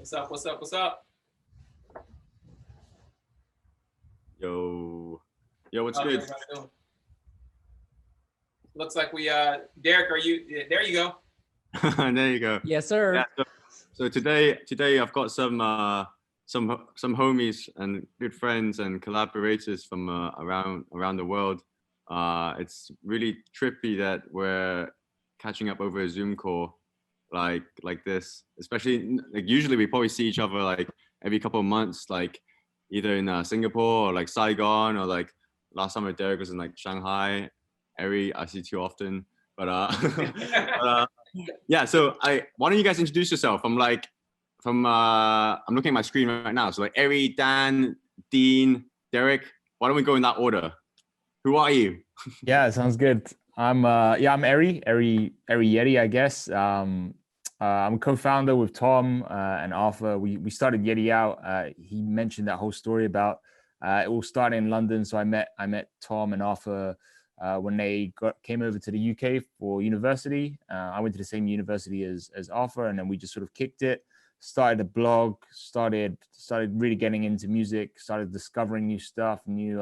What's up? What's up? What's up? Yo, what's good? Looks like we Derek, are you there? You go. There you go. Yes, sir. Yeah, so today I've got some homies and good friends and collaborators from around the world. It's really trippy that we're catching up over a Zoom call like this. Especially like usually we probably see each other like every couple of months, like either in Singapore or like Saigon, or like last time Derek was in like Shanghai. I see too often, but yeah. So why don't you guys introduce yourself? I'm looking at my screen right now. So like Eri, Dan, Dean, Derek. Why don't we go in that order? Who are you? Yeah, sounds good. I'm Eri Yeti, I guess. I'm a co-founder with Tom and Arthur. We started Yeti Out. He mentioned that whole story about it all started in London. So I met Tom and Arthur when they came over to the UK for university. I went to the same university as Arthur, and then we just sort of kicked it. Started a blog. Started really getting into music. Started discovering new stuff, new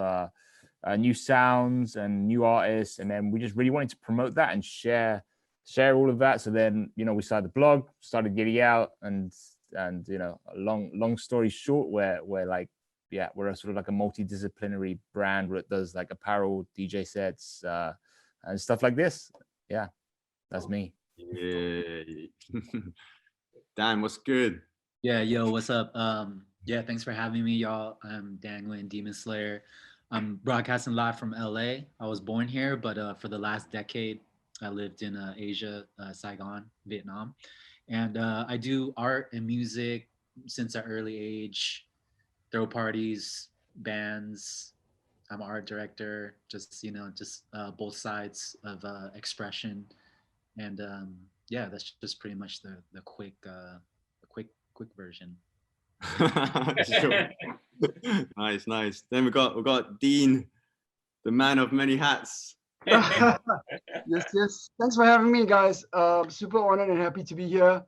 sounds and new artists, and then we just really wanted to promote that and share all of that. So then, we started the blog, started Yeti Out, and a long story short, we're a sort of like a multidisciplinary brand that does like apparel, DJ sets, and stuff like this. Yeah, that's me. Yeah. Dan, what's good? Yeah, yo, what's up? Yeah, thanks for having me, y'all. I'm Dangwin, Demon Slayer. I'm broadcasting live from LA. I was born here, but for the last decade, I lived in Asia, Saigon, Vietnam. And I do art and music since an early age, throw parties, bands. I'm an art director, just both sides of expression. And yeah, that's just pretty much the quick version. Sure. Nice. Then we got Dean, the man of many hats. Yes. Thanks for having me, guys. Super honored and happy to be here.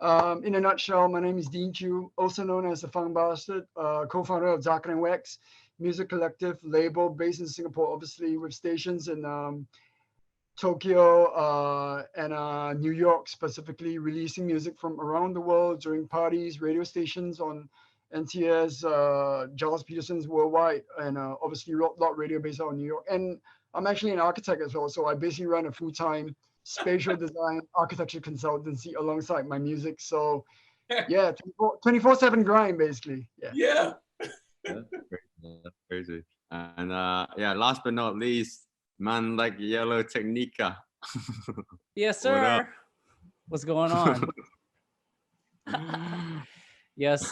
In a nutshell, my name is Dean Chu, also known as the Funk Bstrd, co-founder of Darker Than Wax music collective label based in Singapore, obviously with stations in Tokyo and New York, specifically releasing music from around the world during parties, radio stations on NTS, Giles Peterson's Worldwide, and obviously Lot Radio based out in New York. And I'm actually an architect as well, so I basically run a full-time spatial design architecture consultancy alongside my music. So yeah, 24/7 grind basically. Yeah. That's crazy. And yeah, last but not least, man like Yellow Technica. Yes, sir. What's going on? Yes.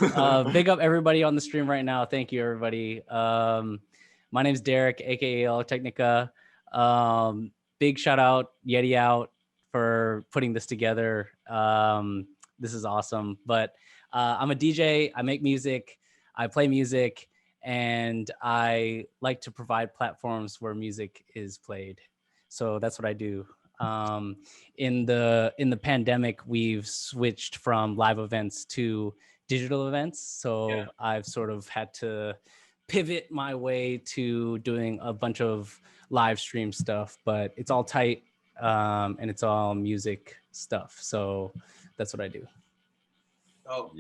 Big up everybody on the stream right now. Thank you, everybody. My name's Derek, aka Yellow Technica. Big shout out Yeti Out for putting this together. This is awesome. But I'm a DJ. I make music. I play music. And I like to provide platforms where music is played. So that's what I do. In the pandemic, we've switched from live events to digital events. So I've sort of had to pivot my way to doing a bunch of live stream stuff, but it's all tight and it's all music stuff. So that's what I do. Oh,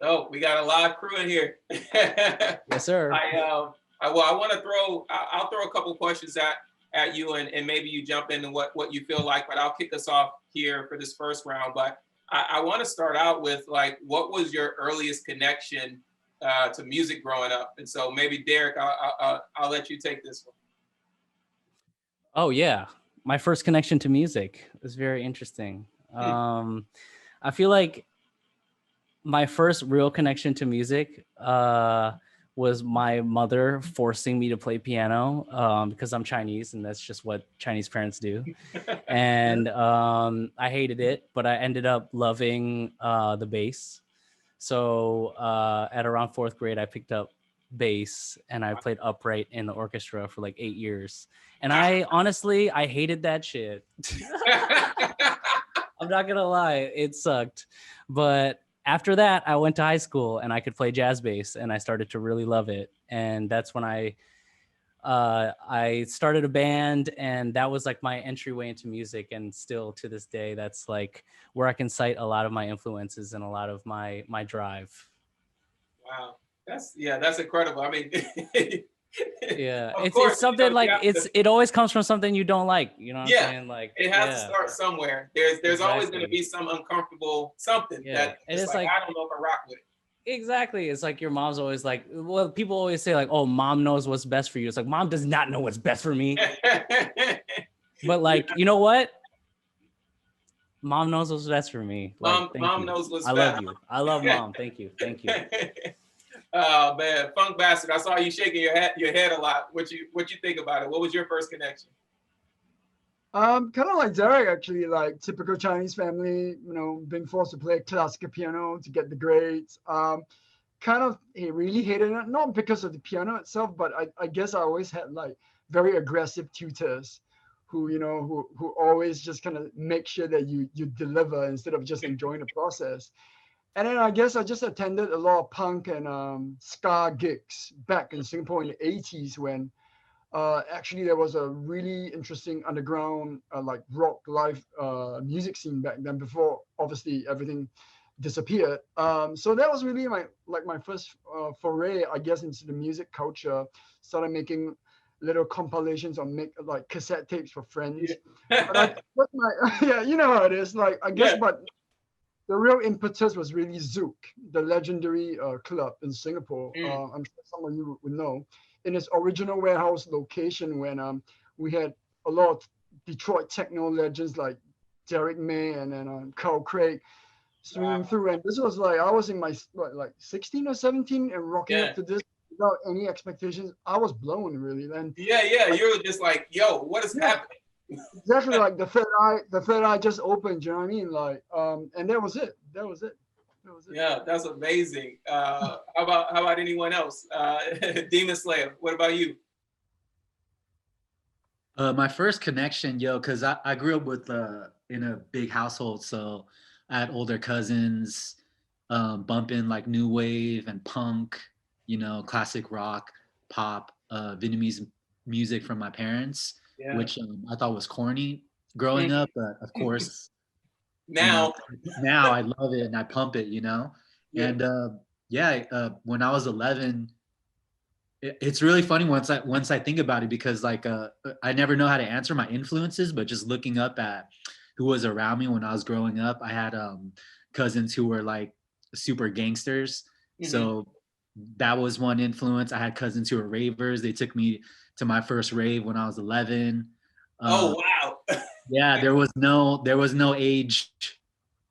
oh, we got a live crew in here. Yes, sir. I'll throw a couple questions at you, and maybe you jump into what you feel like, but I'll kick us off here for this first round. But I want to start out with like, what was your earliest connection to music growing up? And so maybe Derek, I'll let you take this one. Oh yeah, my first connection to music was very interesting. I feel like my first real connection to music was my mother forcing me to play piano because I'm Chinese and that's just what Chinese parents do. And I hated it, but I ended up loving the bass. So at around 4th grade, I picked up bass and I played upright in the orchestra for like 8 years. And I honestly hated that shit. I'm not gonna lie, it sucked. But after that, I went to high school and I could play jazz bass, and I started to really love it. And that's when I started a band, and that was like my entryway into music. And still to this day, that's like where I can cite a lot of my influences and a lot of my drive. Wow, that's incredible. I mean, yeah, of it's course, something you know, like you have to- it always comes from something you don't like. You know what Yeah, I'm saying? Like it has to start somewhere. There's always going to Exactly. be some uncomfortable something Yeah. that And it's it's like, like- I don't know if I rock with Exactly. It's like your mom's always like, well, people always say like, oh, mom knows what's best for you. It's like, mom does not know what's best for me. it. But like, you know what? Mom knows what's best for me. Like, thank Mom you. knows what's I best. love you. I love mom. Thank you. Thank you. Oh man, Funk Bastard. I saw you shaking your head a lot. What you think about it? What was your first connection? Kind of like Derek, actually, like typical Chinese family, you know, being forced to play classical piano to get the grades. Kind of really hated it, not because of the piano itself, but I guess I always had like very aggressive tutors who, you know, who always just kind of make sure that you deliver instead of just enjoying the process. And then I guess I just attended a lot of punk and ska gigs back in Singapore in the 80s when actually there was a really interesting underground like rock live music scene back then before obviously everything disappeared. So that was really my first foray, I guess, into the music culture. Started making little compilations or make like cassette tapes for friends. But yeah, you know how it is. Like I guess, but the real impetus was really Zouk, the legendary club in Singapore. I'm sure some of you would know. In its original warehouse location, when we had a lot of Detroit techno legends like Derek May and Carl Craig swinging through. And this was like I was in my like 16 or 17 and rocking up to this without any expectations. I was blown really. And Yeah, you were just like, yo, what is happening? Exactly, like the third eye just opened, you know what I mean? Like, and that was it. Yeah, that's amazing. How about anyone else? Demon Slayer, what about you? My first connection, because I grew up with in a big household, so I had older cousins bumping like new wave and punk, you know, classic rock, pop, Vietnamese music from my parents, which I thought was corny growing up, but of course now I love it and I pump it, you know. And when I was 11, it's really funny once I think about it, because like I never know how to answer my influences, but just looking up at who was around me when I was growing up, I had cousins who were like super gangsters. So that was one influence. I had cousins who were ravers. They took me to my first rave when I was 11. Oh wow. Yeah, there was no age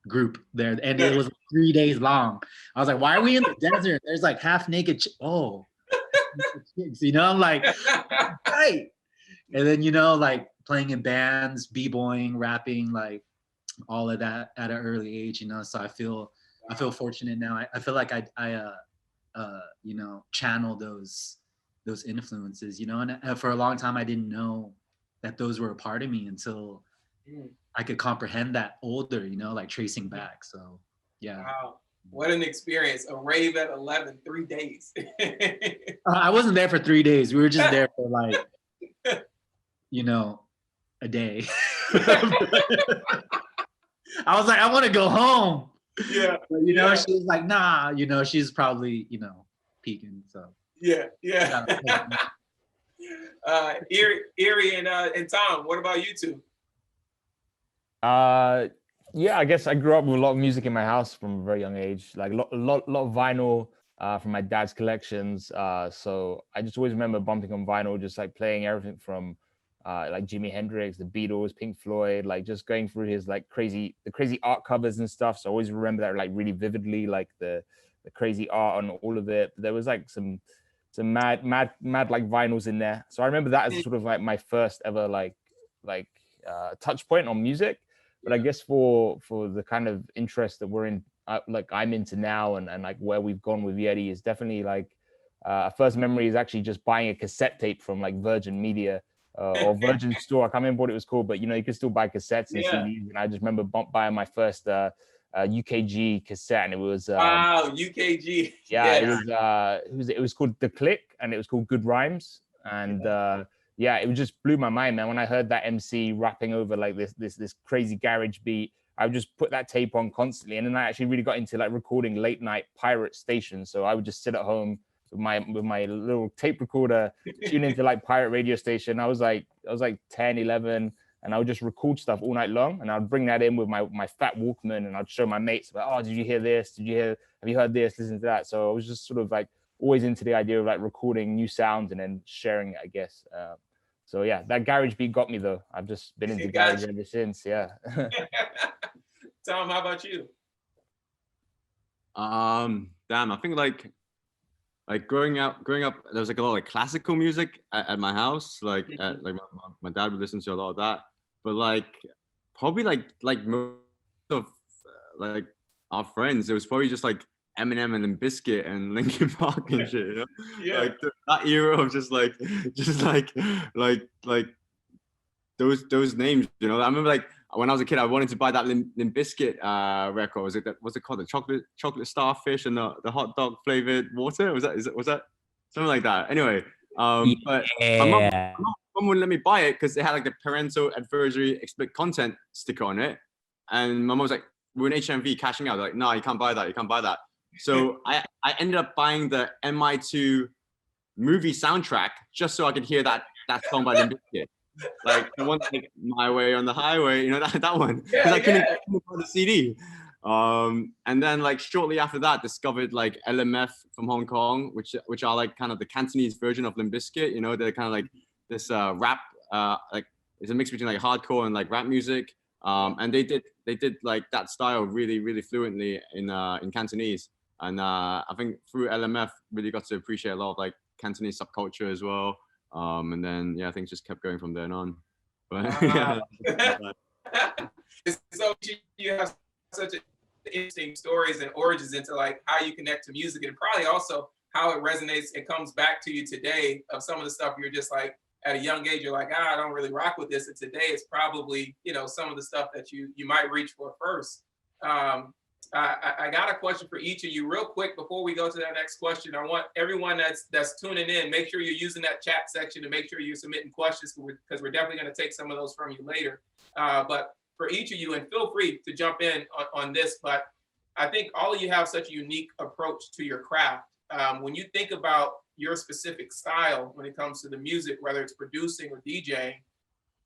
group there, and it was 3 days long. I was like, why are we in the desert? There's like half naked you know, I'm like, right. And then, you know, like playing in bands, b-boying, rapping, like all of that at an early age, you know. So I feel fortunate now. I feel like I you know, channel those influences, you know. And for a long time I didn't know that those were a part of me until I could comprehend that older, you know, like tracing back. So yeah. Wow. What an experience. A rave at 11, 3 days. I wasn't there for 3 days. We were just there for like, you know, a day. I was like, I want to go home. Yeah. But, you know, she was like, nah, you know, she's probably, you know, peeking. So yeah. Erie and Tom, what about you two? Yeah, I guess I grew up with a lot of music in my house from a very young age, like a lot of vinyl from my dad's collections. So I just always remember bumping on vinyl, just like playing everything from like Jimi Hendrix, the Beatles, Pink Floyd, like just going through his like crazy art covers and stuff. So I always remember that like really vividly, like the crazy art on all of it. But there was like some mad like vinyls in there. So I remember that as sort of like my first ever like touch point on music. But I guess for the kind of interest that we're in, like I'm into now, and like where we've gone with Yeti is definitely like our first memory is actually just buying a cassette tape from like Virgin Media or Virgin Store. I can't remember what it was called, but you know, you could still buy cassettes and CDs. And I just remember buying my first UKG cassette, and it was wow, UKG. yeah, Yes. it was called The Click, and it was called Good Rhymes, and yeah, it just blew my mind, man. When I heard that MC rapping over like this crazy garage beat, I would just put that tape on constantly, and then I actually really got into like recording late night pirate stations. So I would just sit at home with my little tape recorder, tune into like pirate radio station. I was like 10, 11, and I would just record stuff all night long, and I'd bring that in with my fat Walkman, and I'd show my mates, like, oh, did you hear this? Have you heard this? Listen to that. So I was just sort of like always into the idea of like recording new sounds and then sharing it, I guess. So yeah, that garage beat got me though. I've just been into garage ever since. Yeah. Tom, how about you? Damn, I think like growing up, there was like a lot of like classical music at my house. Like my dad would listen to a lot of that. But like probably like most of like our friends, it was probably just like Eminem and Limp Bizkit and Linkin Park and shit. You know? Yeah. Like that era of just like those names. You know, I remember like when I was a kid, I wanted to buy that Limp Bizkit record. Was it called? The chocolate starfish and the hot dog flavored water? Was that something like that? Anyway, but my mom wouldn't let me buy it because it had like the parental advisory explicit content sticker on it, and my mom was like, "We're in HMV cashing out." They're like, "No, you can't buy that. You can't buy that." So I ended up buying the MI2 movie soundtrack just so I could hear that song by Limp Bizkit. Like the one like My Way on the Highway, you know, that one, because I couldn't buy the CD. And then like shortly after that, discovered like LMF from Hong Kong, which are like kind of the Cantonese version of Limp Bizkit. You know, they're kind of like this rap, like it's a mix between like hardcore and like rap music. And they did like that style really, really fluently in Cantonese. And I think through LMF, really got to appreciate a lot of like Cantonese subculture as well. And then yeah, things just kept going from then on. But wow. So you have such interesting stories and origins into like how you connect to music, and probably also how it resonates and comes back to you today of some of the stuff you're just like at a young age, you're like, I don't really rock with this. And today it's probably, you know, some of the stuff that you might reach for first. I got a question for each of you real quick before we go to that next question. I want everyone that's tuning in, make sure you're using that chat section to make sure you're submitting questions because we're definitely going to take some of those from you later. But for each of you, and feel free to jump in on this, but I think all of you have such a unique approach to your craft. When you think about your specific style when it comes to the music, whether it's producing or DJing,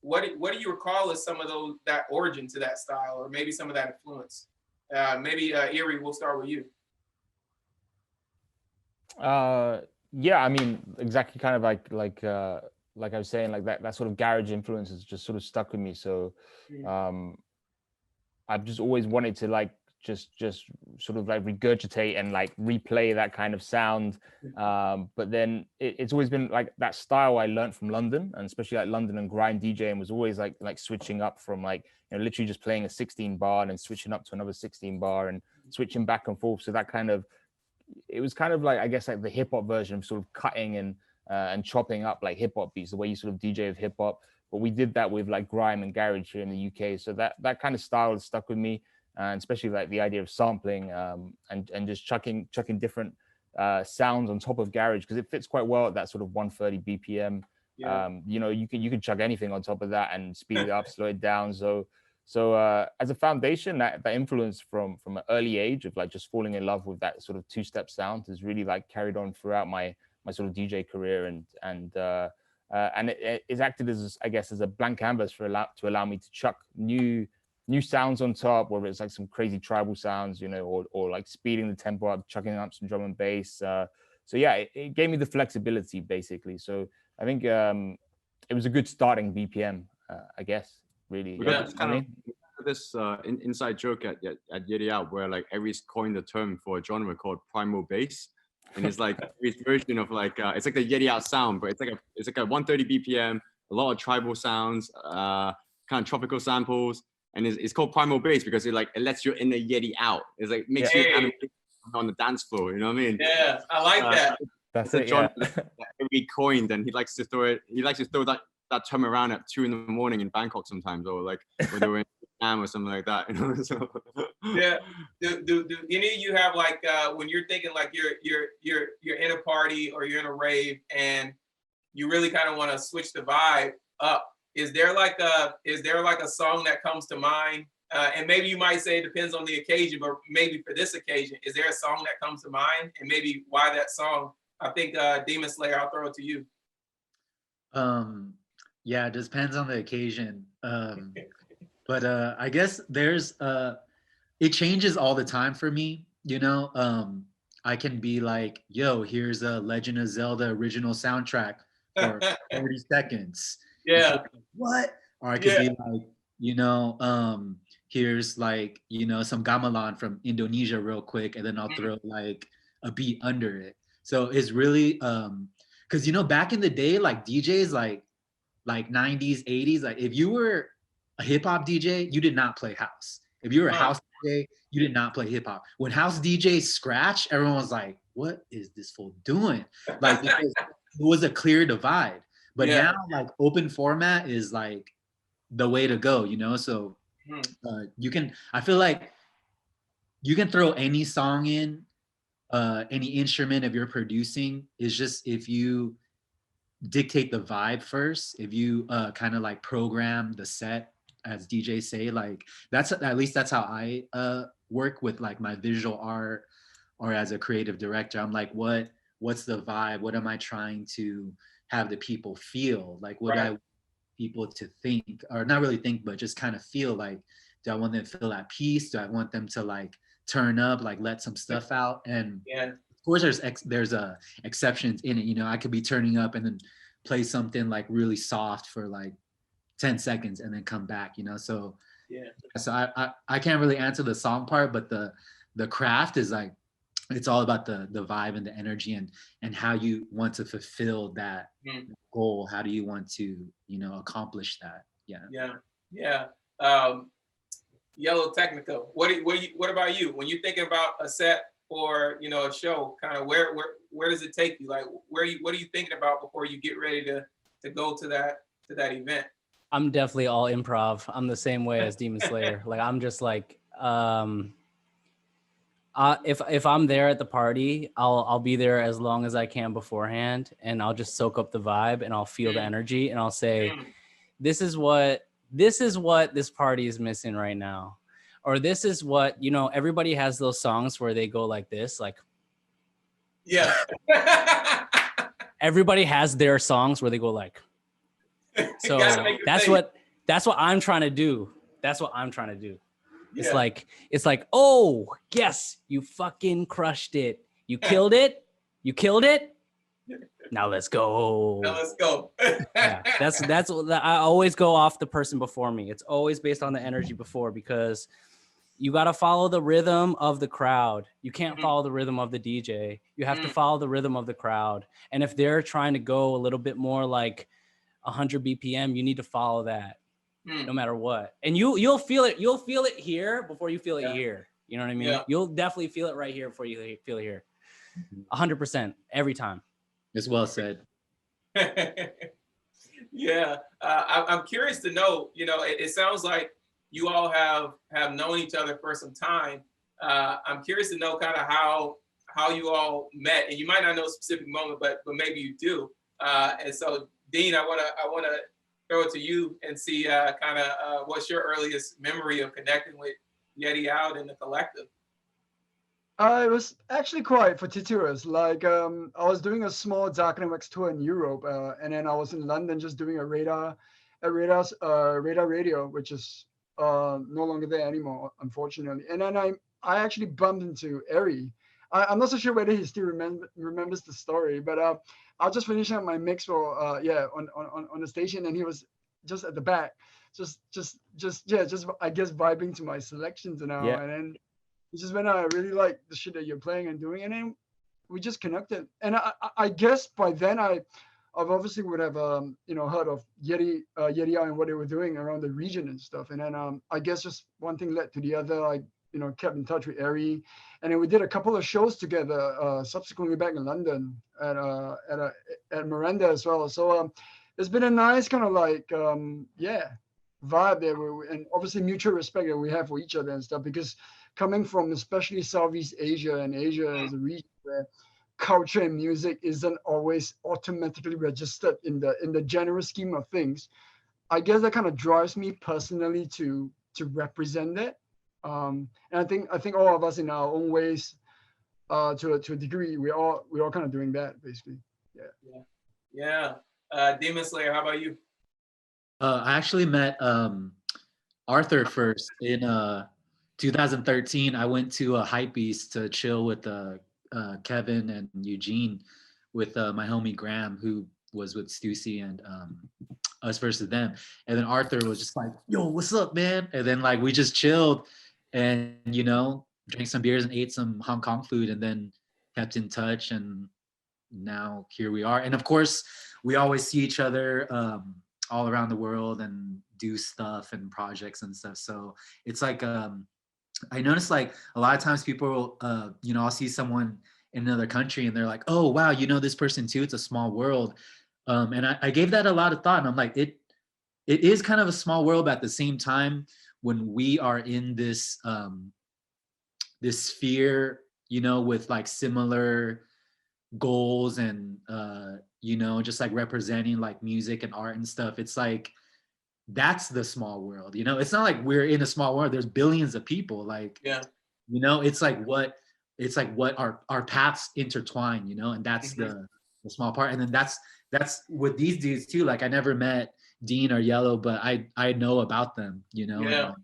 what do you recall as some of that origin to that style, or maybe some of that influence? Maybe Erie, we'll start with you. Yeah, I mean, exactly, kind of like I was saying, like that sort of garage influence has just sort of stuck with me. So I've just always wanted to like just sort of like regurgitate and like replay that kind of sound. But then it's always been like that style I learned from London, and especially like London and grime DJing was always like switching up from like, you know, literally just playing a 16 bar and then switching up to another 16 bar and switching back and forth. So that kind of, it was kind of like, I guess, like the hip hop version of sort of cutting and chopping up like hip hop beats, the way you sort of DJ with hip hop. But we did that with like grime and garage here in the UK. So that kind of style has stuck with me, and especially like the idea of sampling and just chucking different sounds on top of garage, because it fits quite well at that sort of 130 BPM. Yeah. You know, you could chuck anything on top of that and speed it up, slow it down. So as a foundation, that influence from an early age of like just falling in love with that sort of two-step sound has really like carried on throughout my sort of DJ career, and it's acted as, I guess, as a blank canvas to allow me to chuck new sounds on top, whether it's like some crazy tribal sounds, you know, or like speeding the tempo up, chucking up some drum and bass. So yeah, it gave me the flexibility basically. So I think it was a good starting BPM, I guess. Really, we got this inside joke at Yeti Out where like Aries coined the term for a genre called primal bass, and it's like Aries' version of like it's like the Yeti Out sound, but it's like a 130 BPM, a lot of tribal sounds, kind of tropical samples, and it's called primal bass because it lets you in the Yeti out. It's like makes you animate on the dance floor. You know what I mean? Yeah, I like that. That's a genre yeah. that Aries coined, and he likes to throw that term around at 2 a.m. in Bangkok sometimes, or like when they were in Vietnam or something like that, you know. So Yeah. Do any of you have like when you're thinking like you're in a party or you're in a rave and you really kind of want to switch the vibe up? Is there like a song that comes to mind? And maybe you might say it depends on the occasion, but maybe for this occasion, is there a song that comes to mind and maybe why that song? I think Demon Slayer, I'll throw it to you. Yeah, it depends on the occasion. But I guess there's it changes all the time for me, you know. I can be like, yo, here's a Legend of Zelda original soundtrack for 30 seconds. Yeah. Like, what? Or I could be like, you know, here's like, you know, some gamelan from Indonesia real quick, and then I'll throw like a beat under it. So it's really because you know, back in the day, like DJs like 90s, 80s, like if you were a hip hop DJ, you did not play house. If you were a house DJ, you did not play hip hop. When house DJs scratch, everyone was like, what is this fool doing? Like, because it was a clear divide. But now, like, open format is like the way to go, you know? So I feel like you can throw any song in, any instrument if you're producing. Is just if you dictate the vibe first, if you kind of like program the set, as DJs say, like that's at least that's how I work with like my visual art or as a creative director. I'm like, what's the vibe? What am I trying to have the people feel? Like what I want people to think, or not really think, but just kind of feel like, do I want them to feel at peace? Do I want them to like turn up, like let some stuff out? And of course there's exceptions in it. You know, I could be turning up and then play something like really soft for like 10 seconds and then come back, you know? So so I can't really answer the song part, but the craft is like, it's all about the vibe and the energy and how you want to fulfill that goal. How do you want to, you know, accomplish that? Yellow Technica, what about you? When you're thinking about a set or, you know, a show, kind of where does it take you? Like what are you thinking about before you get ready to go to that event? I'm definitely all improv. I'm the same way as Demon Slayer. Like I'm just like, if I'm there at the party, I'll be there as long as I can beforehand, and I'll just soak up the vibe and I'll feel the energy and I'll say, this is what this party is missing right now. Or this is what, you know, everybody has those songs where they go like this, like, everybody has their songs where they go like, so that's what I'm trying to do. That's what I'm trying to do. It's like, oh yes, you fucking crushed it. You killed it. Now let's go. That's I always go off the person before me. It's always based on the energy before, because you got to follow the rhythm of the crowd. You can't follow the rhythm of the DJ. You have to follow the rhythm of the crowd. And if they're trying to go a little bit more like 100 BPM, you need to follow that no matter what. And you'll feel it. You'll feel it here before you feel it here. You know what I mean? You'll definitely feel it right here before you feel it here. 100% every time. It's well said. I'm curious to know, you know, it sounds like you all have known each other for some time. I'm curious to know kind of how you all met, and you might not know a specific moment, but maybe you do. And so Dean, I want to throw it to you and see kind of what's your earliest memory of connecting with Yeti Out and the collective. It was actually quite fortuitous. Like I was doing a small Dark and Wax tour in Europe, and then I was in London just doing a radar radio, which is no longer there anymore, unfortunately. And then I actually bumped into Eri. I'm not so sure whether he still remembers the story, but I was just finishing up my mix for on the station, and he was just at the back, just I guess vibing to my selections and all. And then it's just when I really like the shit that you're playing and doing, and then we just connected. And I guess by then I've obviously would have heard of Yeti Out and what they were doing around the region and stuff. And then I guess just one thing led to the other. I kept in touch with Eri, and then we did a couple of shows together subsequently back in London at Miranda as well. So it's been a nice kind of like vibe there, and obviously mutual respect that we have for each other and stuff. Because coming from especially Southeast Asia and Asia as a region where culture and music isn't always automatically registered in the general scheme of things, I guess that kind of drives me personally to represent that. And I think all of us in our own ways, to a degree, we're all kind of doing that basically. Yeah. Demon Slayer, how about you? I actually met Arthur first in 2013. I went to a Hypebeast to chill with Kevin and Eugene with my homie Graham, who was with Stussy and Us Versus Them. And then Arthur was just like, yo, what's up, man? And then like we just chilled and, you know, drank some beers and ate some Hong Kong food and then kept in touch. And now here we are. And of course, we always see each other all around the world and do stuff and projects and stuff. So it's like, I noticed like a lot of times people, you know, I'll see someone in another country and they're like, oh, wow, you know this person too. It's a small world. And I gave that a lot of thought, and I'm like, it is kind of a small world, but at the same time, when we are in this this sphere, you know, with like similar goals and you know, just like representing like music and art and stuff, it's like that's the small world, you know. It's not like we're in a small world. There's billions of people, like, Yeah. you know, it's like what our paths intertwine, you know, and that's the small part. And then that's with these dudes too. Like I never met Dean or Yellow, but I know about them, you know. Yeah. And,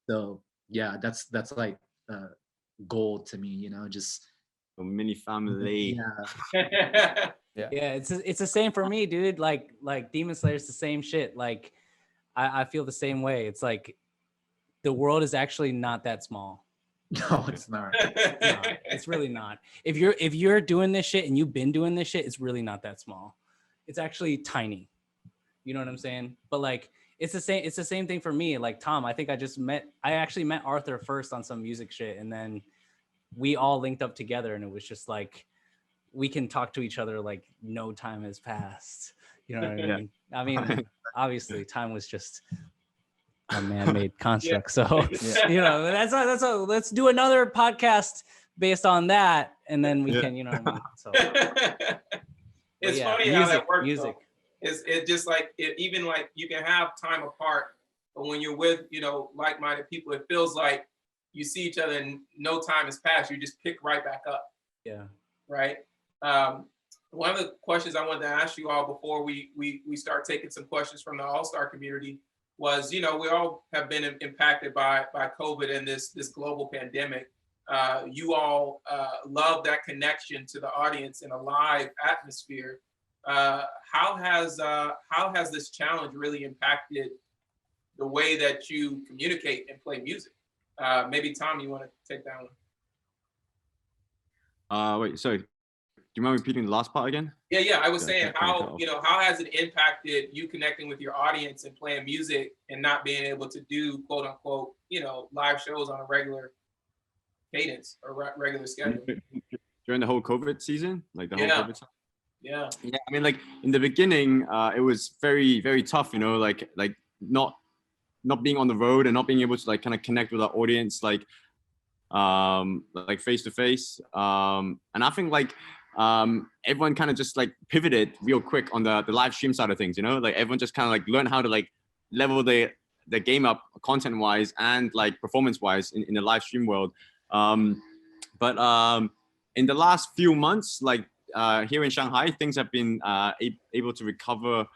so yeah, that's like gold to me, you know, just A mini family. yeah. Yeah, it's the same for me, dude. Like Demon Slayer's the same shit. Like I feel the same way. It's like the world is actually not that small. No, it's not. It's not. It's really not. If you're doing this shit and you've been doing this shit, it's really not that small. It's actually tiny. You know what I'm saying? But like it's the same thing for me. Like Tom, I think I actually met Arthur first on some music shit, and then we all linked up together, and it was just like we can talk to each other like no time has passed. You know what I mean? I mean, obviously time was just a man-made construct. So you know, that's let's do another podcast based on that, and then we can, you know what I mean? So it's yeah, funny how that works. Music. It just like even like you can have time apart, but when you're with, you know, like-minded people, it feels like you see each other and no time has passed. You just pick right back up. Yeah. Right. One of the questions I wanted to ask you all before we start taking some questions from the All-Star community was, you know, we all have been impacted by COVID and this global pandemic. You all love that connection to the audience in a live atmosphere. How has this challenge really impacted the way that you communicate and play music? Maybe Tom, you want to take that one? Wait, sorry. Do you mind repeating the last part again? Yeah. I was saying how has it impacted you connecting with your audience and playing music and not being able to do quote unquote, you know, live shows on a regular cadence or regular schedule? During the whole COVID season, like the whole COVID time? Yeah. I mean, like in the beginning, it was very, very tough, you know, like not being on the road and not being able to like kind of connect with our audience, like face to face. And I think like everyone kind of just like pivoted real quick on the live stream side of things, you know, like everyone just kind of like learned how to like level the game up content wise and like performance wise in the live stream world. But in the last few months, like here in Shanghai, things have been able to recover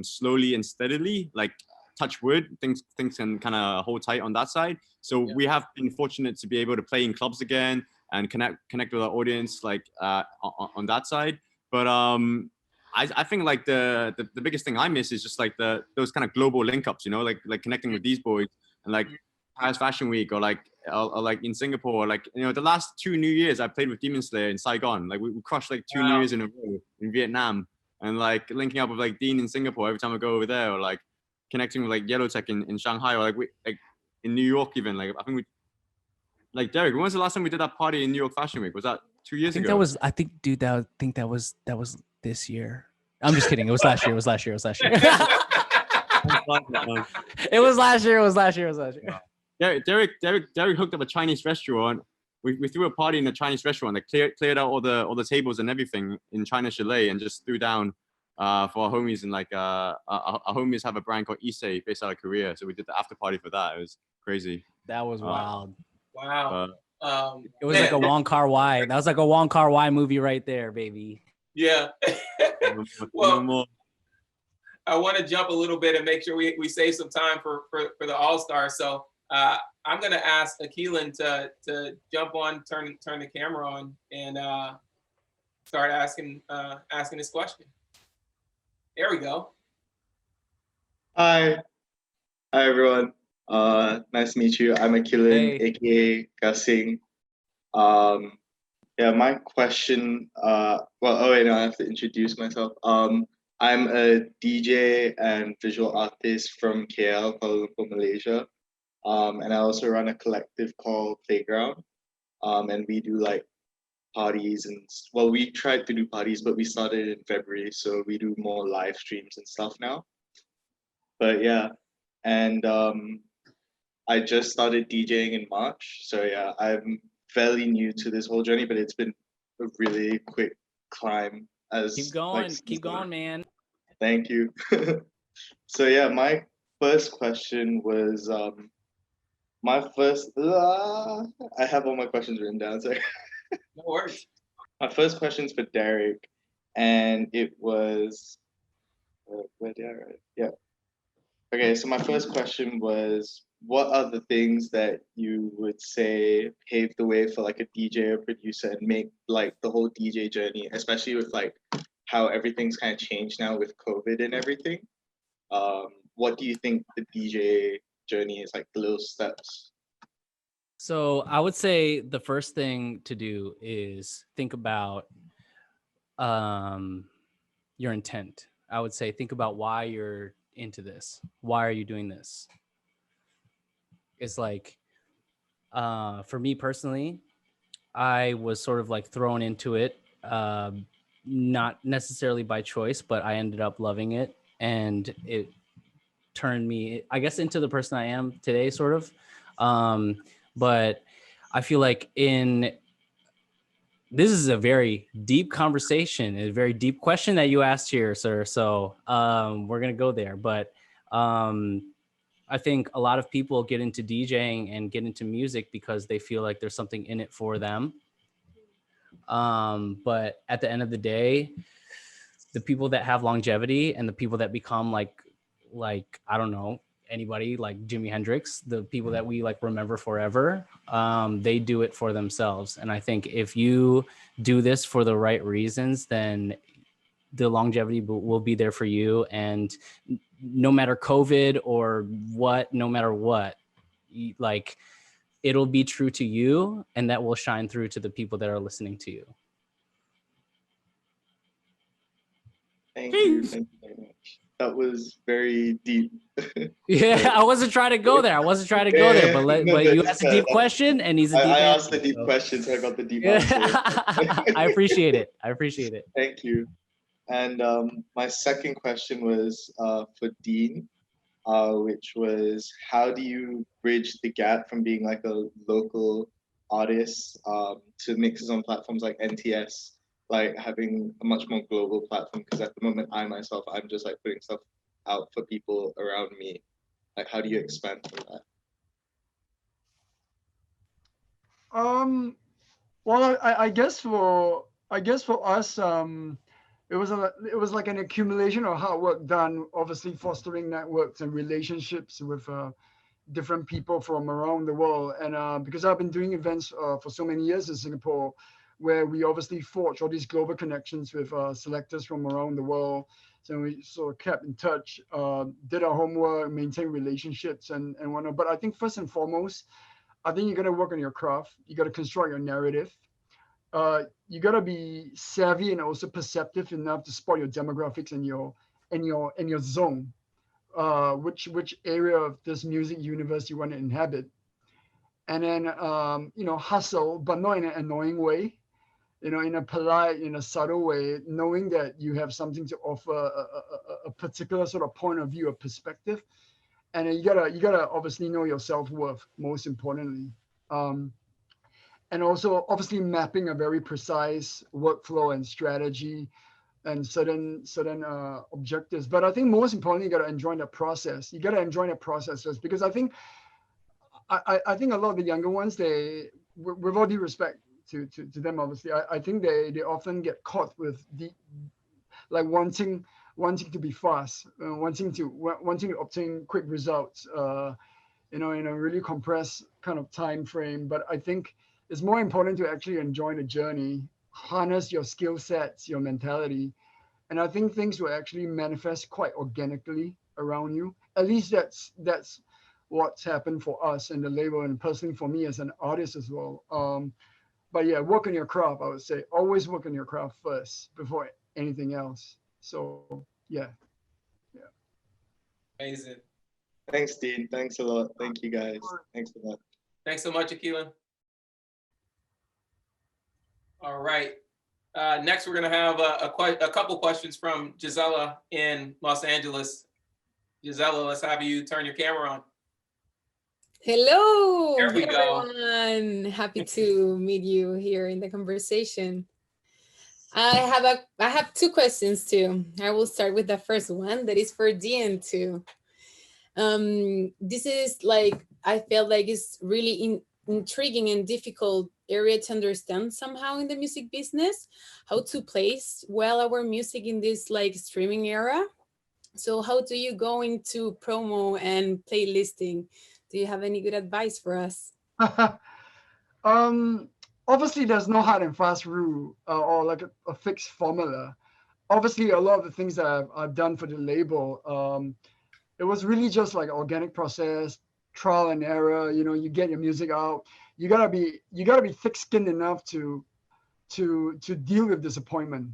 slowly and steadily, like touch wood, things can kind of hold tight on that side. So we have been fortunate to be able to play in clubs again and connect with our audience, like on that side. But I think like the biggest thing I miss is just like those kind of global link ups, you know, like connecting with these boys and like Paris Fashion Week or like in Singapore, or like, you know, the last 2 New Years I played with Demon Slayer in Saigon. Like we crushed like 2 New Years in a row in Vietnam, and like linking up with like Dean in Singapore every time I go over there, or like connecting with like Yellow Tech in Shanghai, or like in New York even. Like I think like Derek, when was the last time we did that party in New York Fashion Week? Was that 2 years ago? I think that was this year. I'm just kidding. It was last year. like that one. It was last year. It was last year. It was last year. Derek hooked up a Chinese restaurant. We threw a party in a Chinese restaurant. They cleared out all the tables and everything in China Chalet and just threw down for our homies. And like our homies have a brand called Issei based out of Korea. So we did the after party for that. It was crazy. That was wild. Wow. It was like a Wong Kar-wai. That was like a Wong Kar-wai movie right there, baby. Yeah. Well, I want to jump a little bit and make sure we save some time for the All-Stars. So I'm going to ask Akhilan to jump on, turn the camera on, and start asking this question. There we go. Hi everyone. Nice to meet you. I'm Akhilan, aka Gasing. Yeah, my question. I have to introduce myself. I'm a DJ and visual artist from KL, Kuala Lumpur, Malaysia. And I also run a collective called Playground. And we do like parties we tried to do parties, but we started in February, so we do more live streams and stuff now. But yeah, and I just started DJing in March, so yeah, I'm fairly new to this whole journey, but it's been a really quick climb. Keep going, man. Thank you. So yeah, my first question was I have all my questions written down. Sorry. No worries. My first question's for Derek, and it was where did I write it? Yeah. Okay, so my first question was, what are the things that you would say paved the way for like a DJ or producer and make like the whole DJ journey, especially with like how everything's kind of changed now with COVID and everything? What do you think the DJ journey is, like the little steps? So I would say the first thing to do is think about your intent. I would say think about why you're into this. Why are you doing this? It's like, for me personally, I was sort of like thrown into it, not necessarily by choice, but I ended up loving it, and it turned me, I guess, into the person I am today, sort of. But I feel like this is a very deep conversation, a very deep question that you asked here, sir. So we're going to go there. But I think a lot of people get into DJing and get into music because they feel like there's something in it for them. But at the end of the day, the people that have longevity and the people that become like, I don't know, anybody like Jimi Hendrix, the people that we like remember forever, they do it for themselves. And I think if you do this for the right reasons, then the longevity will be there for you. And no matter COVID or what, no matter what, like it'll be true to you, and that will shine through to the people that are listening to you. Thank you very much. That was very deep. Yeah, I wasn't trying to go there. But you asked a deep question, and he's a deep I answer, asked the deep question, so I got the deep Yeah. answer. I appreciate it. Thank you. And my second question was for Dean, which was, how do you bridge the gap from being like a local artist to mixes on platforms like NTS, like having a much more global platform? Because at the moment, I'm just like putting stuff out for people around me. Like, how do you expand from that? Well, I guess for us, it was like an accumulation of hard work done, obviously fostering networks and relationships with different people from around the world. And because I've been doing events for so many years in Singapore, where we obviously forged all these global connections with selectors from around the world. So we sort of kept in touch, did our homework, maintained relationships and whatnot. But I think first and foremost, I think you got to work on your craft. You got to construct your narrative. You got to be savvy and also perceptive enough to spot your demographics and your zone, which area of this music universe you want to inhabit. And then, hustle, but not in an annoying way. in a polite, in a subtle way, knowing that you have something to offer, a particular sort of point of view, a perspective. And then you gotta obviously know your self-worth, most importantly. Um, and also obviously mapping a very precise workflow and strategy and certain objectives. But I think most importantly, you got to enjoy the process. You got to enjoy the processes, because I think I think a lot of the younger ones, they, with all due respect to them, obviously, I think they often get caught with the, like, wanting to be fast, wanting to obtain quick results, in a really compressed kind of time frame. But I think it's more important to actually enjoy the journey, harness your skill sets, your mentality, and I think things will actually manifest quite organically around you. At least that's what's happened for us in the label, and personally for me as an artist as well. But yeah, work on your craft. I would say always work on your craft first before anything else. So yeah. Amazing. Thanks, Dean. Thanks a lot. Thank you, guys. Thanks a lot. Thanks so much, Akhilan. All right. Next, we're going to have a couple questions from Gisela in Los Angeles. Gisela, let's have you turn your camera on. Hello, There we go. everyone. Happy to meet you here in the conversation. I have two questions too. I will start with the first one that is for Dean too. This is like, I feel like it's really intriguing and difficult area to understand somehow in the music business, how to place well our music in this like streaming era. So how do you go into promo and playlisting? Do you have any good advice for us? Obviously there's no hard and fast rule, or like a fixed formula. Obviously a lot of the things that I've done for the label, it was really just like organic process, trial and error. You get your music out. You gotta be thick-skinned enough to deal with disappointment.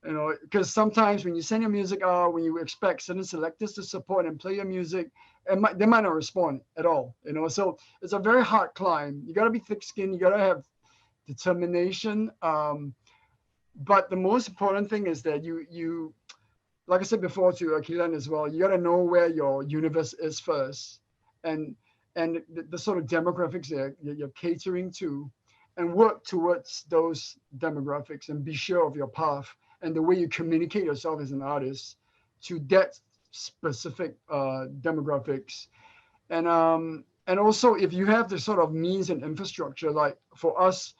Because sometimes when you send your music out, when you expect certain selectors to support and play your music, they might not respond at all. So it's a very hard climb. You gotta be thick-skinned. You gotta have determination. But the most important thing is that you like I said before to Akhilan as well, you got to know where your universe is first, and the sort of demographics that you're catering to, and work towards those demographics, and be sure of your path and the way you communicate yourself as an artist to that specific demographics. And also, if you have the sort of means and infrastructure, like for us,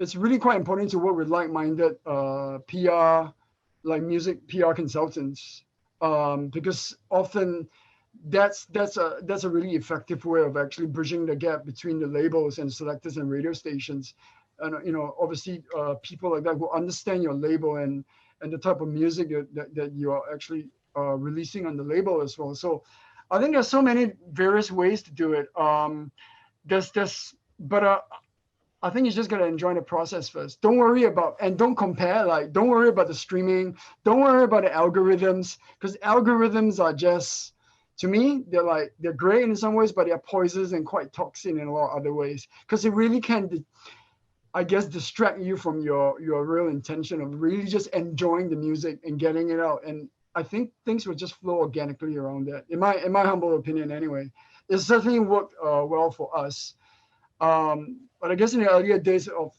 it's really quite important to work with like-minded PR, like music PR consultants, because often that's a really effective way of actually bridging the gap between the labels and selectors and radio stations. And obviously people like that who understand your label and the type of music that you are actually releasing on the label as well. So I think there's so many various ways to do it. But I think you just gotta enjoy the process first. Don't worry about, and don't compare, like, don't worry about the streaming. Don't worry about the algorithms, because algorithms are just, to me, they're great in some ways, but they're poisonous and quite toxic in a lot of other ways. Because it really can, I guess, distract you from your real intention of really just enjoying the music and getting it out. And I think things will just flow organically around that. In my humble opinion, anyway, it certainly worked well for us. But I guess in the earlier days of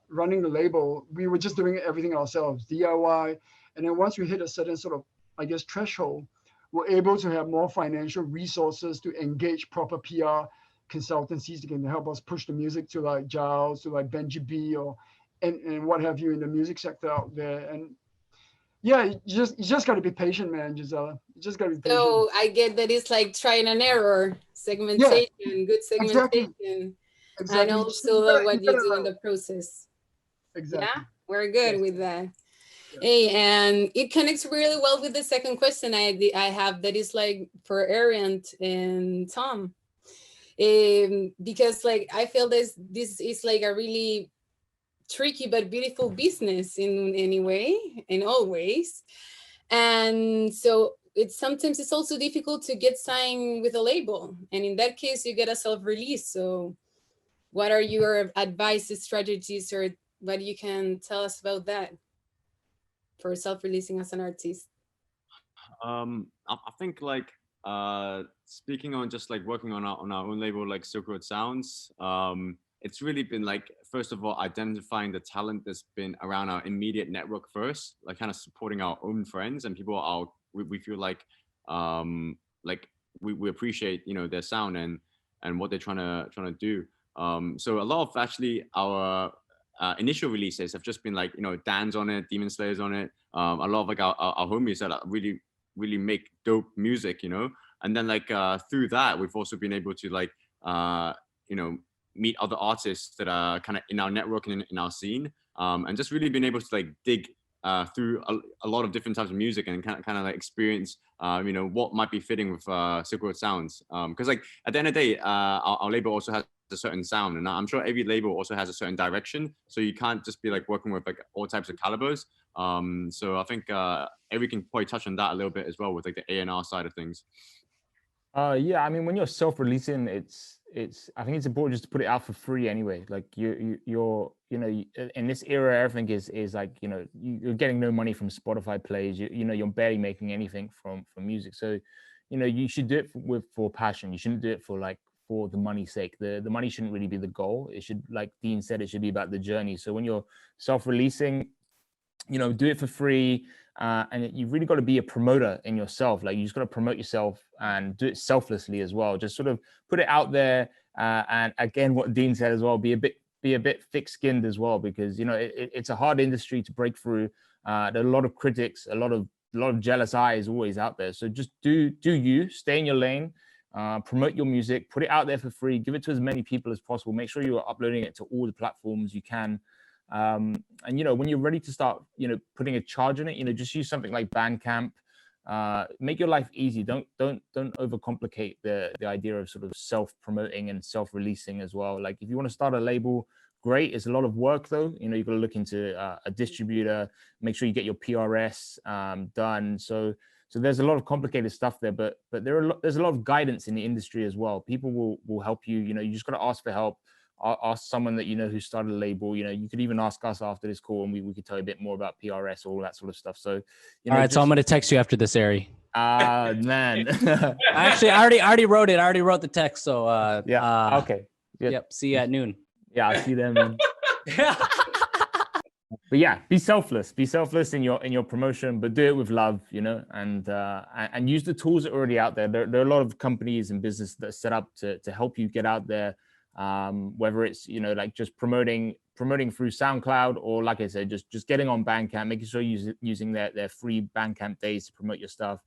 running the label, we were just doing everything ourselves, DIY. And then once we hit a certain sort of, I guess, threshold, we're able to have more financial resources to engage proper PR consultancies that can help us push the music to like Giles, to like Benji B, and what have you in the music sector out there. And yeah, you just got to be patient, man, Gisela. You just got to be patient. So I get that it's like trying and error, segmentation, good segmentation. Exactly. And also what you do in the process. Exactly. Yeah, we're good with that. Yeah. Hey, and it connects really well with the second question I have, that is like for Ariant and Tom. Because like I feel this is like a really tricky but beautiful business in any way, in all ways. And so sometimes it's also difficult to get signed with a label. And in that case, you get a self-release. So what are your advice, strategies, or what you can tell us about that for self-releasing as an artist? I think like speaking on just like working on our own label, like Silk Road Sounds, it's really been like, first of all, identifying the talent that's been around our immediate network first, like kind of supporting our own friends and people we feel like we appreciate, you know, their sound and what they're trying to do. So a lot of actually our initial releases have just been like, you know, Dan's on it, Demon Slayer's on it, a lot of like our homies that really make dope music, you know. And then like through that, we've also been able to like you know, meet other artists that are kind of in our network and in our scene, and just really been able to like dig through a lot of different types of music and kind of like experience you know, what might be fitting with Silk Road Sounds, because like at the end of the day, our label also has a certain sound, and I'm sure every label also has a certain direction, so you can't just be like working with like all types of calibers. So I think Eric can probably touch on that a little bit as well with like the A&R side of things. Yeah, I mean, when you're self-releasing, I think it's important just to put it out for free anyway. Like you're you know, in this era, everything is like, you know, you're getting no money from Spotify plays. You know, you're barely making anything from music. So, you know, you should do it for passion. You shouldn't do it for the money's sake. The money shouldn't really be the goal. It should, like Dean said, it should be about the journey. So when you're self-releasing, you know, do it for free. And you've really got to be a promoter in yourself. Like you just got to promote yourself and do it selflessly as well. Just sort of put it out there. And again, what Dean said as well, be a bit thick-skinned as well, because, you know, it's a hard industry to break through. There are a lot of critics, a lot of jealous eyes always out there. So just do you, stay in your lane, promote your music, put it out there for free, give it to as many people as possible. Make sure you are uploading it to all the platforms you can. And you know, when you're ready to start, you know, putting a charge in it, you know, just use something like Bandcamp. Make your life easy. Don't overcomplicate the idea of sort of self-promoting and self-releasing as well. Like if you want to start a label, great. It's a lot of work though. You know, you've got to look into a distributor, make sure you get your PRS done. So there's a lot of complicated stuff there, but there's a lot of guidance in the industry as well. People will help you. You know, you just got to ask for help. Ask someone that you know who started a label. You know, you could even ask us after this call, and we could tell you a bit more about PRS, all that sort of stuff. So, you know, all right. So I'm going to text you after this, Ari. Man. Actually, I already wrote it. I already wrote the text. So yeah. Okay. Good. Yep. See you at noon. Yeah, I'll see them. But yeah, be selfless in your promotion, but do it with love, you know, and use the tools that are already out there. There are a lot of companies and business that are set up to help you get out there. Whether it's, you know, like just promoting through SoundCloud, or like I said, just getting on Bandcamp, making sure you're using their free Bandcamp days to promote your stuff.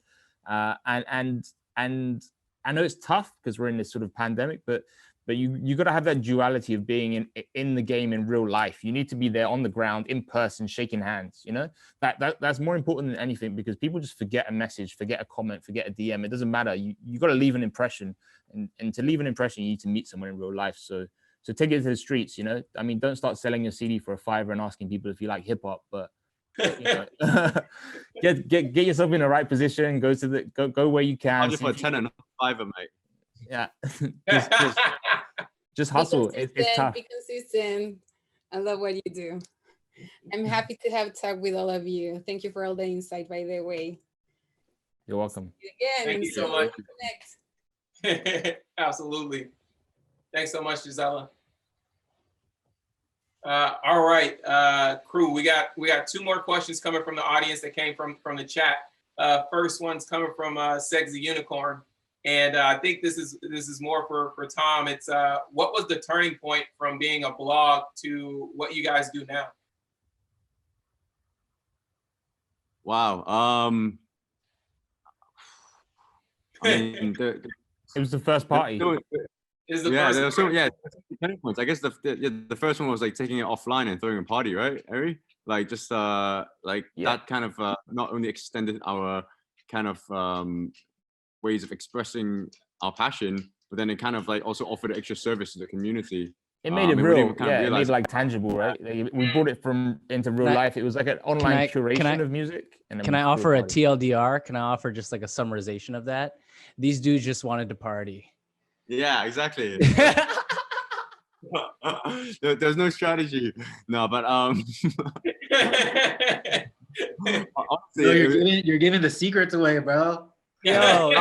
And I know it's tough because we're in this sort of pandemic, but you got to have that duality of being in the game in real life. You need to be there on the ground, in person, shaking hands. You know, that's more important than anything, because people just forget a message, forget a comment, forget a DM. It doesn't matter. You got to leave an impression, and to leave an impression, you need to meet someone in real life. So take it to the streets. You know, I mean, don't start selling your CD for $5 and asking people if you like hip hop, but you know, get yourself in the right position. Go where you can. I'll just put 10 and $5, mate. Yeah. just hustle. It's tough. Be consistent. I love what you do. I'm happy to have talked with all of you. Thank you for all the insight, by the way. You're welcome. Again, thank you so much. Absolutely. Thanks so much, Gisela. All right, crew, we got 2 more questions coming from the audience that came from the chat. First one's coming from Sexy Unicorn. And I think this is more for Tom. It's what was the turning point from being a blog to what you guys do now? Wow. I mean, it was the first party. Turning points. I guess the first one was like taking it offline and throwing a party, right, Ari? Like just that kind of not only extended our kind of ways of expressing our passion, but then it kind of like also offered extra service to the community. It made it real. Yeah, it made it like tangible, right? We brought it into real life. It was like an online curation of music. And can I offer a TLDR? Can I offer just like a summarization of that? These dudes just wanted to party. Yeah, exactly. There's no strategy. No, but honestly, Bro, you're giving the secrets away, bro. Yo.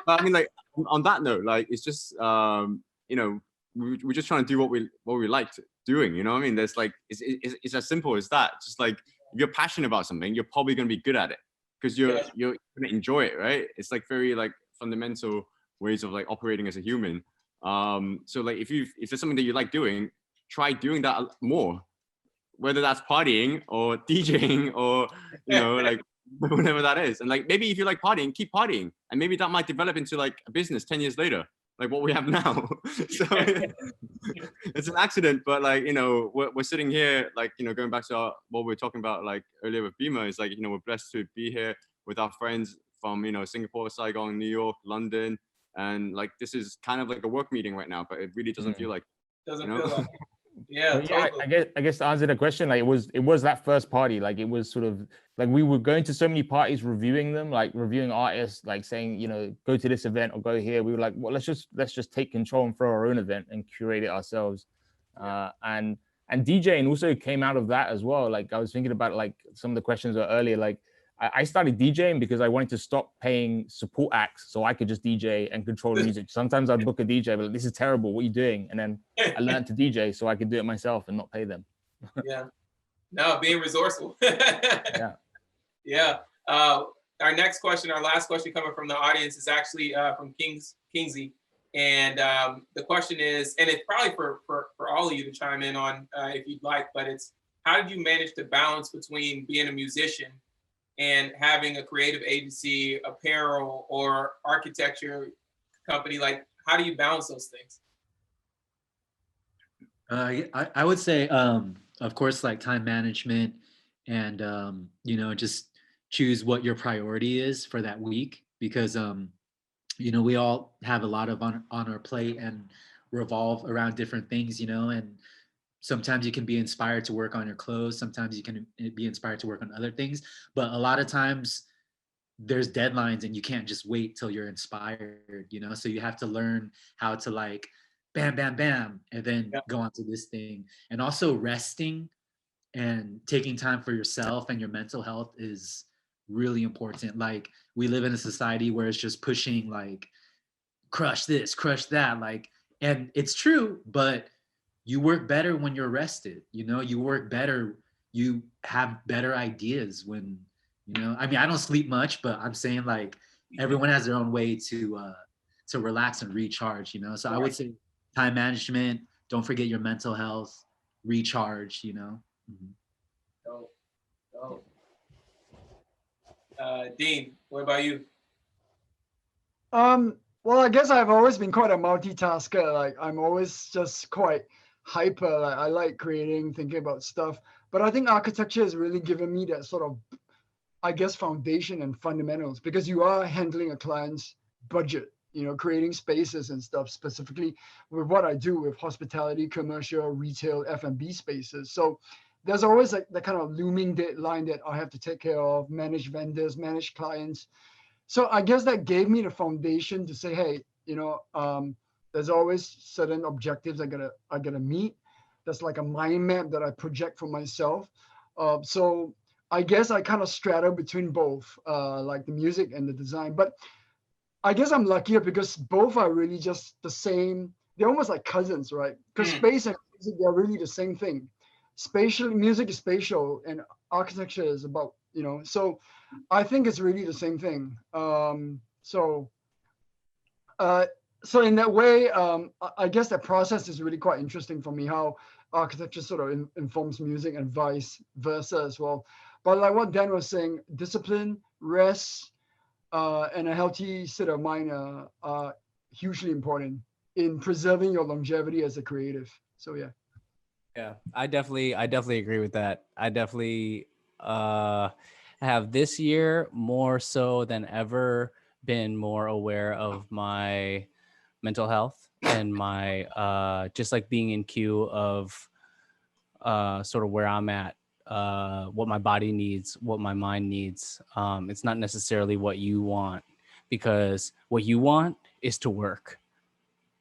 But I mean, like on that note, like it's just you know, we're just trying to do what we liked doing. You know what I mean? There's like it's as simple as that. Just like if you're passionate about something, you're probably gonna be good at it because you're gonna enjoy it, right? It's like very like fundamental ways of like operating as a human. So like if there's something that you like doing, try doing that more, whether that's partying or DJing or like whatever that is. And like maybe if you like partying, keep partying, and maybe that might develop into like a business 10 years later, like what we have now. So it's an accident, but like we're sitting here like going back to what we were talking about like earlier with Bimma, is like we're blessed to be here with our friends from Singapore, Saigon, New York, London, and like this is kind of like a work meeting right now, but it really doesn't feel like doesn't feel like yeah, totally. I guess to answer the question, like it was that first party, like it was sort of like we were going to so many parties, reviewing them, like reviewing artists, like saying go to this event or go here. We were like, well, let's just take control and throw our own event and curate it ourselves. And DJing also came out of that as well. Like I was thinking about like some of the questions earlier, like I started DJing because I wanted to stop paying support acts so I could just DJ and control the music. Sometimes I'd book a DJ, but like, this is terrible. What are you doing? And then I learned to DJ so I could do it myself and not pay them. Yeah. No, being resourceful. Yeah. Yeah. Our last question coming from the audience is actually from Kingsley. And the question is, and it's probably for all of you to chime in on if you'd like, but it's how did you manage to balance between being a musician and having a creative agency, apparel, or architecture company? Like, how do you balance those things? I would say, of course, like time management and, just choose what your priority is for that week, because, we all have a lot of on our plate and revolve around different things, and sometimes you can be inspired to work on your clothes. Sometimes you can be inspired to work on other things. But a lot of times there's deadlines and you can't just wait till you're inspired, So you have to learn how to like, bam, bam, bam, and then go on to this thing. And also resting and taking time for yourself and your mental health is really important. Like we live in a society where it's just pushing like, crush this, crush that. Like, and it's true, but you work better when you're rested, you work better, you have better ideas when, I mean, I don't sleep much, but I'm saying like everyone has their own way to relax and recharge, So I would say time management, don't forget your mental health, recharge, Mm-hmm. Dean, what about you? Well, I guess I've always been quite a multitasker. Like I'm always just quite hyper. Like I like creating, thinking about stuff. But I think architecture has really given me that sort of, I guess, foundation and fundamentals, because you are handling a client's budget, creating spaces and stuff, specifically with what I do with hospitality, commercial, retail, F&B spaces. So there's always like the kind of looming deadline that I have to take care of, manage vendors, manage clients. So I guess that gave me the foundation to say, hey, there's always certain objectives I gotta meet. That's like a mind map that I project for myself. So I guess I kind of straddle between both, like the music and the design. But I guess I'm luckier because both are really just the same. They're almost like cousins, right? Because space and music, they're really the same thing. Music is spatial, and architecture is about, so I think it's really the same thing. So in that way, I guess that process is really quite interesting for me, how architecture sort of informs music and vice versa as well. But like what Dan was saying, discipline, rest, and a healthy state of mind are hugely important in preserving your longevity as a creative. So yeah. Yeah, I definitely agree with that. I definitely have this year more so than ever been more aware of my mental health and my just like being in queue of sort of where I'm at, what my body needs, what my mind needs. It's not necessarily what you want, because what you want is to work,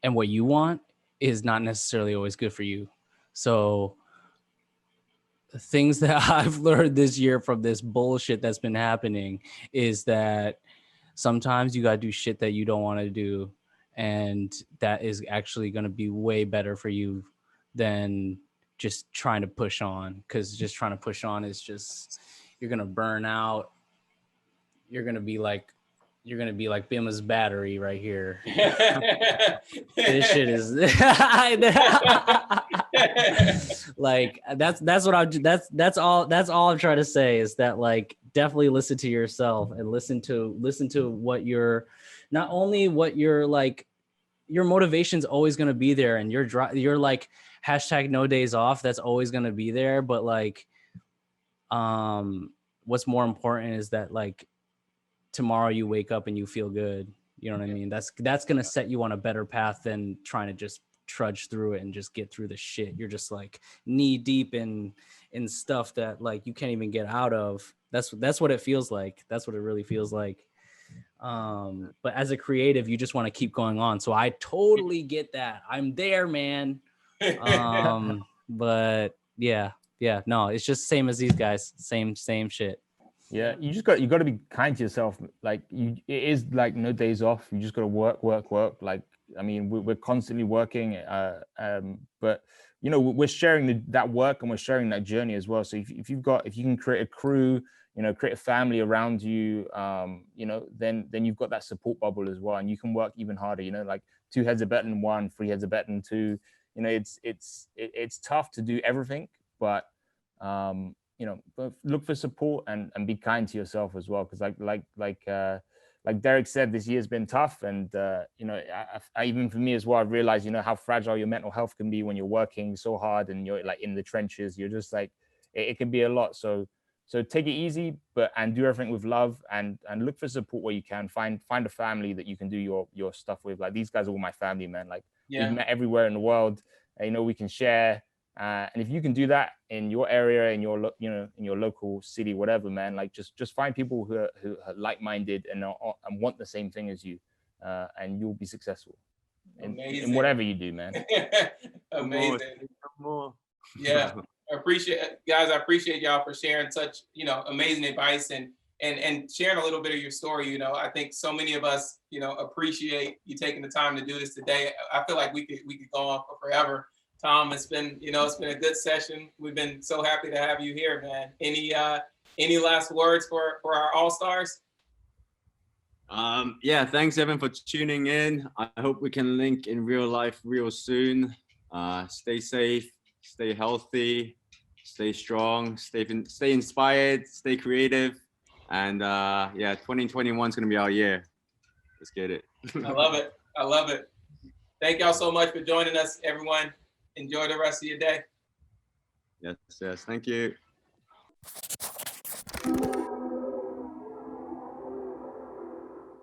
and what you want is not necessarily always good for you. So the things that I've learned this year from this bullshit that's been happening is that sometimes you got to do shit that you don't want to do. And that is actually going to be way better for you than just trying to push on. Because just trying to push on is just, you're going to burn out. You're going to be like Bimma's battery right here. This shit is like that's all I'm trying to say is that like definitely listen to yourself and listen to what you're, not only what you're like, your motivation's always going to be there, and you're like hashtag no days off, that's always going to be there, but like what's more important is that like tomorrow you wake up and you feel good. You know what I mean? That's going to set you on a better path than trying to just trudge through it and just get through the shit. You're just like knee deep in stuff that like you can't even get out of. That's what it feels like. That's what it really feels like. But as a creative, you just want to keep going on. So I totally get that. I'm there, man. But yeah, no, it's just same as these guys. Same shit. Yeah, you got to be kind to yourself. Like it is like no days off. You just got to work. Like, I mean, we're constantly working. But you know, we're sharing that work and we're sharing that journey as well. So if you can create a crew, you know, create a family around you, you know, then you've got that support bubble as well, and you can work even harder. You know, like 2 heads are better than 1, 3 heads are better than 2. You know, it's tough to do everything, but you know, look for support and be kind to yourself as well. Because like Derek said, this year's been tough, and you know, I even for me as well, I've realized, you know, how fragile your mental health can be when you're working so hard and you're like in the trenches. You're just like, it can be a lot. So take it easy, and do everything with love, and look for support where you can. Find a family that you can do your stuff with. Like these guys are all my family, man. Like we've met everywhere in the world. You know, we can share. And if you can do that in your area, in your in your local city, whatever, man, like just find people who are like-minded and want the same thing as you, and you'll be successful in whatever you do, man. Amazing. More. Yeah, I appreciate y'all for sharing such, you know, amazing advice and sharing a little bit of your story. You know, I think so many of us, you know, appreciate you taking the time to do this today. I feel like we could go on for forever. Tom, it's been a good session. We've been so happy to have you here, man. Any last words for our All-Stars? Yeah, thanks Evan for tuning in. I hope we can link in real life real soon. Stay safe, stay healthy, stay strong, stay inspired, stay creative, and yeah, 2021 is gonna be our year. Let's get it. I love it. Thank y'all so much for joining us, everyone. Enjoy the rest of your day. Yes, thank you.